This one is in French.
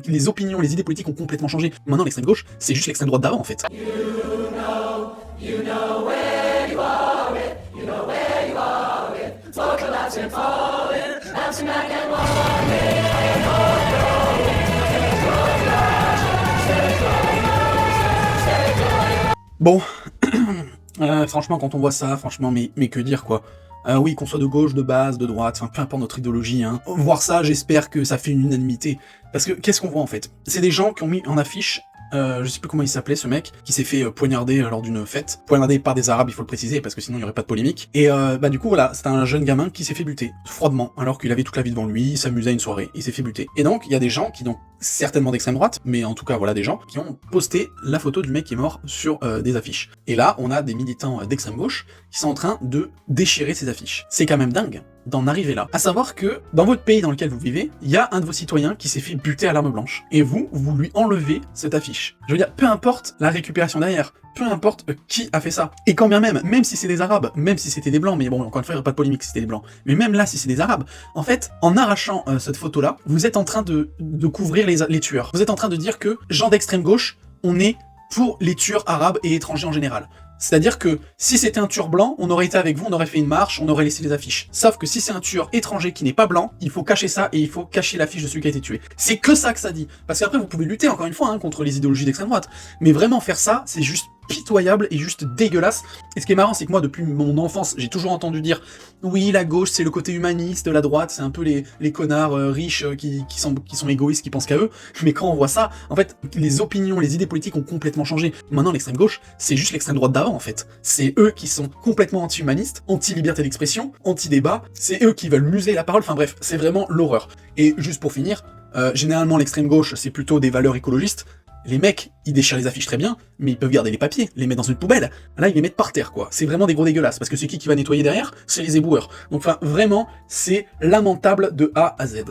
Les opinions, les idées politiques ont complètement changé. Maintenant, l'extrême gauche, c'est juste l'extrême droite d'avant, en fait. Bon, franchement, quand on voit ça, franchement, mais que dire, quoi. Oui, qu'on soit de gauche, de base, de droite, enfin, peu importe notre idéologie, hein. Voir ça, j'espère que ça fait une unanimité. Parce que, qu'est-ce qu'on voit, en fait? C'est des gens qui ont mis en affiche, je sais plus comment il s'appelait, ce mec, qui s'est fait poignarder lors d'une fête. Poignardé par des Arabes, il faut le préciser, parce que sinon il y aurait pas de polémique. Et bah du coup, voilà, c'était un jeune gamin qui s'est fait buter, froidement, alors qu'il avait toute la vie devant lui, il s'amusait à une soirée, il s'est fait buter. Et donc, il y a des gens qui, donc, certainement d'extrême droite, mais en tout cas, voilà, des gens qui ont posté la photo du mec qui est mort sur des affiches. Et là, on a des militants d'extrême gauche qui sont en train de déchirer ces affiches. C'est quand même dingue d'en arriver là. À savoir que, dans votre pays dans lequel vous vivez, il y a un de vos citoyens qui s'est fait buter à l'arme blanche. Et vous lui enlevez cette affiche. Je veux dire, peu importe la récupération derrière, peu importe qui a fait ça. Et quand bien même si c'est des Arabes, même si c'était des Blancs, mais bon, encore une fois, il n'y aurait pas de polémique si c'était des Blancs, mais même là, si c'est des Arabes, en fait, en arrachant cette photo-là, vous êtes en train de couvrir les tueurs. Vous êtes en train de dire que, gens d'extrême gauche, on est pour les tueurs arabes et étrangers en général. C'est-à-dire que si c'était un tueur blanc, on aurait été avec vous, on aurait fait une marche, on aurait laissé les affiches. Sauf que si c'est un tueur étranger qui n'est pas blanc, il faut cacher ça et il faut cacher l'affiche de celui qui a été tué. C'est que ça que ça dit. Parce qu'après, vous pouvez lutter, encore une fois, hein, contre les idéologies d'extrême droite. Mais vraiment faire ça, c'est juste pitoyable et juste dégueulasse. Et ce qui est marrant, c'est que moi, depuis mon enfance, j'ai toujours entendu dire « Oui, la gauche, c'est le côté humaniste, la droite, c'est un peu les connards riches qui sont égoïstes, qui pensent qu'à eux. » Mais quand on voit ça, en fait, les opinions, les idées politiques ont complètement changé. Maintenant, l'extrême gauche, c'est juste l'extrême droite d'avant, en fait. C'est eux qui sont complètement anti-humanistes, anti-liberté d'expression, anti-débat, c'est eux qui veulent museler la parole, enfin bref, c'est vraiment l'horreur. Et juste pour finir, généralement, l'extrême gauche, c'est plutôt des valeurs écologistes. Les mecs, ils déchirent les affiches très bien, mais ils peuvent garder les papiers, les mettre dans une poubelle. Là, ils les mettent par terre, quoi. C'est vraiment des gros dégueulasses, parce que c'est qui va nettoyer derrière? C'est les éboueurs. Donc, enfin, vraiment, c'est lamentable de A à Z.